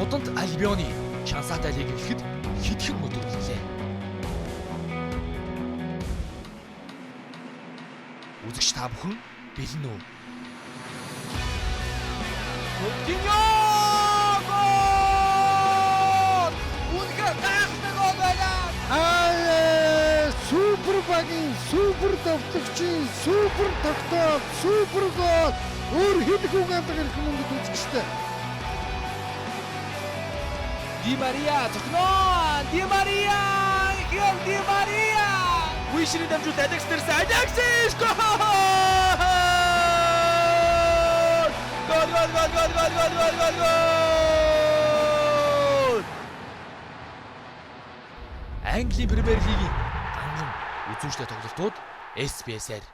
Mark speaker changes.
Speaker 1: Уданд Альбионы шансаатай лиг эхлэхэд хэдхэн өдөр гэлээ. Үзэгч та бүхэн бэлэн үү? Coutinho! Гол! Үнэхээр гайхалтай гол байна!
Speaker 2: Супер багийн супер давтагчийн супер тогтоол супер гол өөр хэд хүн амдаг ирэх мөнгөд үзчихтэй.
Speaker 1: Ди Мария тогтноо! Ди Мария! Хэл Ди Мария! Вишрийн дамжуулт Аякс дэрсэн Аякс гол! Гол! Английн Премьер лигийн ганган үзүүштэй тоглолтууд SBS-аар